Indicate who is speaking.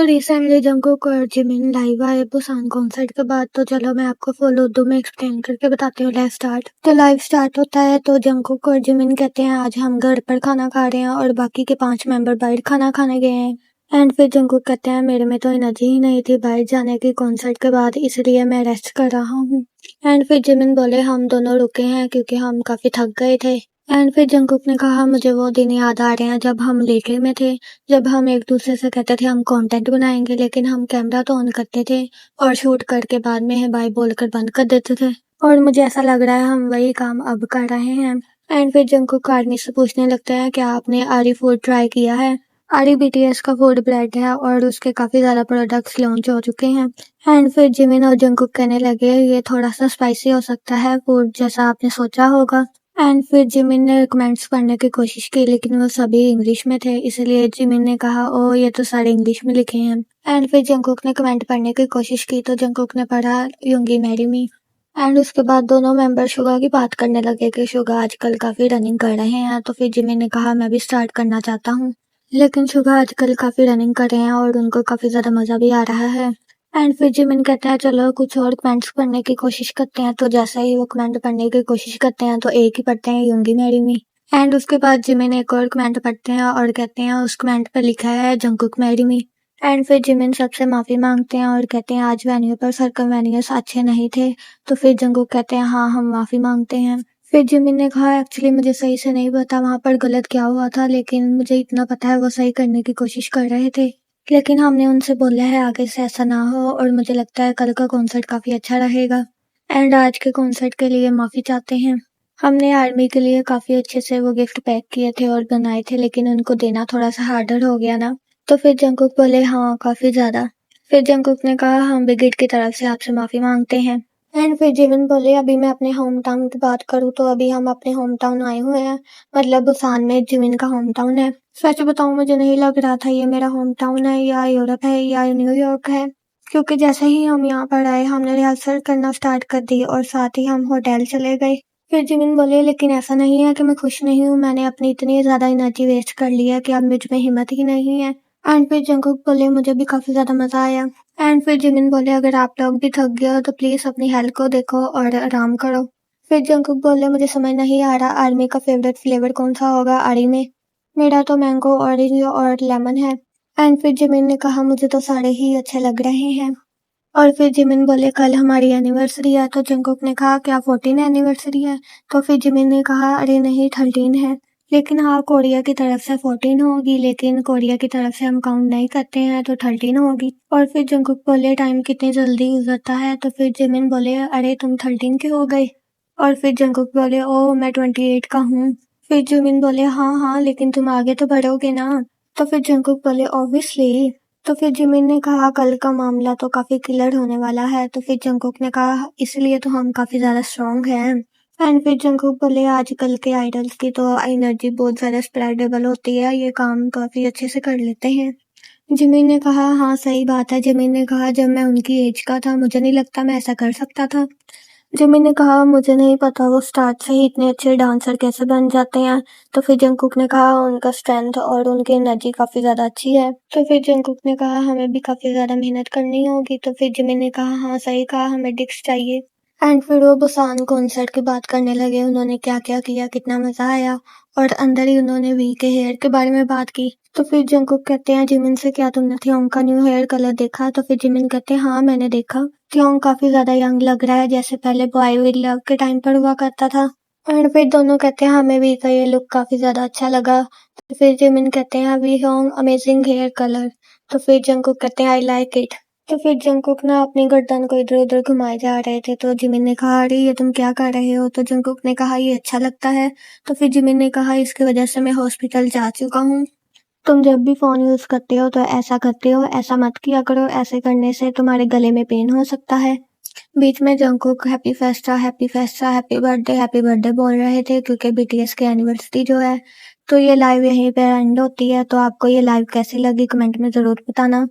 Speaker 1: Recently Jungkook और Jimin live आए Busan concert के बाद। तो चलो मैं आपको फुल उर्दू में एक्सप्लेन करके बताती हूँ। लाइव स्टार्ट होता है तो जंगकुक और जिमिन कहते हैं आज हम घर पर खाना खा रहे हैं और बाकी के 5 मेंबर बाहर खाना खाने गए हैं। एंड फिर जंगकुक कहते हैं मेरे में तो एनर्जी ही नहीं थी बाहर जाने की कॉन्सर्ट के बाद, इसलिए मैं रेस्ट कर रहा हूँ। एंड फिर जिमिन बोले हम दोनों रुके हैं क्योंकि हम काफी थक गए थे। एंड फिर जंगकुक ने कहा मुझे वो दिन याद आ रहे हैं जब हम लेटे में थे, जब हम एक दूसरे से कहते थे हम कंटेंट बनाएंगे लेकिन हम कैमरा तो ऑन करते थे और शूट करके बाद में है बाय बोलकर बंद कर देते थे। और मुझे ऐसा लग रहा है हम वही काम अब कर रहे हैं। एंड फिर जंगकुक आर्मी से पूछने लगते हैं क्या आपने आरी फूड ट्राई किया है। आरी बीटीएस का फूड ब्रांड है और उसके काफी ज्यादा प्रोडक्ट्स लॉन्च हो चुके हैं। एंड फिर जिमिन और जंगकुक कहने लगे ये थोड़ा सा स्पाइसी हो सकता है फूड जैसा आपने सोचा होगा। एंड फिर जिमिन ने कमेंट्स पढ़ने की कोशिश की लेकिन वो सभी इंग्लिश में थे, इसलिए जिमिन ने कहा ओ ये तो सारे इंग्लिश में लिखे हैं। एंड फिर जंगकुक ने कमेंट पढ़ने की कोशिश की तो जंगकुक ने पढ़ा यूंगी मैरी मी। एंड उसके बाद दोनों मेंबर शुगा की बात करने लगे कि शुगा आजकल काफी रनिंग कर रहे हैं। तो फिर जिमिन ने कहा मैं भी स्टार्ट करना चाहता हूँ, लेकिन शुगा आजकल काफी रनिंग कर रहे हैं और उनको काफी ज्यादा मजा भी आ रहा है। एंड फिर जिमिन कहते हैं चलो कुछ और कमेंट्स पढ़ने की कोशिश करते हैं। तो जैसे ही वो कमेंट पढ़ने की कोशिश करते हैं तो एक ही पढ़ते हैं यूंगी मैरी मी। एंड उसके बाद जिमिन एक और कमेंट पढ़ते हैं और कहते हैं उस कमेंट पर लिखा है जंगकुक मैरी मी। एंड फिर जिमिन सबसे माफी मांगते हैं और कहते हैं आज वेन्यू पर सर्कमवेनियस अच्छे नहीं थे। तो फिर जंगकुक कहते हैं हाँ हम माफी मांगते हैं। फिर जिमिन ने कहा एक्चुअली मुझे सही से नहीं पता वहां पर गलत क्या हुआ था, लेकिन मुझे इतना पता है वो सही करने की कोशिश कर रहे थे, लेकिन हमने उनसे बोला है आगे से ऐसा ना हो और मुझे लगता है कल का कॉन्सर्ट काफी अच्छा रहेगा। एंड आज के कॉन्सर्ट के लिए माफी चाहते हैं। हमने आर्मी के लिए काफी अच्छे से वो गिफ्ट पैक किए थे और बनाए थे लेकिन उनको देना थोड़ा सा हार्डर हो गया ना। तो फिर जंगकुक बोले हाँ काफी ज्यादा। फिर जंगकुक ने कहा हम बिगिट की तरफ से आपसे माफी मांगते हैं। एंड फिर जिमिन बोले अभी मैं अपने होम टाउन की बात करूँ तो अभी हम अपने होम टाउन आए हुए हैं, मतलब बुसान में जिमिन का होम टाउन है। सच बताऊं मुझे नहीं लग रहा था ये मेरा होम टाउन है या यूरोप है या न्यूयॉर्क है, क्योंकि जैसे ही हम यहाँ पर आए हमने रिहर्सल करना स्टार्ट कर दी और साथ ही हम होटल चले गए। फिर जिमिन बोले लेकिन ऐसा नहीं है कि मैं खुश नहीं हूँ, मैंने अपनी इतनी ज्यादा एनर्जी वेस्ट कर ली है कि अब मुझ में हिम्मत ही नहीं है। एंड फिर जंगकुक बोले मुझे भी काफी ज्यादा मजा आया। एंड फिर जिमिन बोले अगर आप लोग भी थक गए हो तो प्लीज अपनी हेल्थ को देखो और आराम करो। फिर जंगकुक बोले मुझे समझ नहीं आ रहा आर्मी का फेवरेट फ्लेवर कौन सा होगा आरी में। मेरा तो मैंगो ऑरेंज और लेमन है। एंड फिर जिमिन ने कहा मुझे तो सारे ही अच्छे लग रहे हैं। और फिर जिमिन बोले कल हमारी एनिवर्सरी है। तो जंगकुक ने कहा क्या 14 एनिवर्सरी है। तो फिर जिमिन ने कहा अरे नहीं 13 है, लेकिन हाँ कोरिया की तरफ से 14 होगी लेकिन कोरिया की तरफ से हम काउंट नहीं करते हैं तो 13 होगी। और फिर जंगकुक बोले टाइम कितनी जल्दी गुजरता है। तो फिर जिमिन बोले अरे तुम 13 के हो गए। और फिर जंगकुक बोले ओ मैं 28 का हूँ। फिर जिमिन बोले हाँ हाँ लेकिन तुम आगे तो बढ़ोगे ना। तो फिर जंगकुक बोले ऑब्वियसली। तो फिर जिमिन ने कहा कल का मामला तो काफी क्लियर होने वाला है। तो फिर जंगकुक ने कहा इसलिए तो हम काफी ज्यादा स्ट्रांग हैं। एंड फिर जंगकुक बोले आजकल के आइडल्स की तो एनर्जी बहुत ज्यादा स्प्रेडेबल होती है, ये काम काफी अच्छे से कर लेते हैं। जिमिन ने कहा हाँ सही बात है। जिमिन ने कहा जब मैं उनकी एज का था मुझे नहीं लगता मैं ऐसा कर सकता था। जिमिन ने कहा मुझे नहीं पता वो स्टार्ट से ही इतने अच्छे डांसर कैसे बन जाते हैं। तो फिर जंगकुक ने कहा उनका स्ट्रेंथ और उनकी एनर्जी काफी ज्यादा अच्छी है। तो फिर जंगकुक ने कहा हमें भी काफी ज्यादा मेहनत करनी होगी। तो फिर जिमिन ने कहा हाँ सही कहा हमें डिक्स चाहिए। एंड फिर वो बुसान कॉन्सर्ट की बात करने लगे, उन्होंने क्या क्या किया कितना मजा आया और अंदर ही उन्होंने वी के हेयर के बारे में बात की। तो फिर जंगकुक कहते हैं जिमिन से क्या तुमने थियोंग का न्यू हेयर कलर देखा। तो फिर जिमिन कहते हैं हाँ मैंने देखा, थियोंग काफी ज्यादा यंग लग रहा है जैसे पहले बॉय विद लव के टाइम पर हुआ करता था। एंड फिर दोनों कहते हैं हमें वी का ये लुक काफी ज्यादा अच्छा लगा। तो फिर जिमिन कहते हैं वी होंग अमेजिंग हेयर कलर। तो फिर जंगकुक कहते हैं आई लाइक इट। तो फिर जंगकुक ना अपनी गर्दन को इधर उधर घुमाए जा रहे थे। तो जिमिन ने कहा अरे ये तुम क्या कर रहे हो। तो जंगकुक ने कहा ये अच्छा लगता है। तो फिर जिमिन ने कहा इसकी वजह से मैं हॉस्पिटल जा चुका हूँ। तुम जब भी फोन यूज करते हो तो ऐसा करते हो, ऐसा मत किया करो, ऐसे करने से तुम्हारे गले में पेन हो सकता है। बीच में Jungkook happy Festa happy Festa happy birthday बोल रहे थे क्योंकि बीटीएस की एनिवर्सरी जो है। तो ये लाइव यहीं पे एंड होती है। तो आपको ये लाइव कैसी लगी कमेंट में जरूर बताना।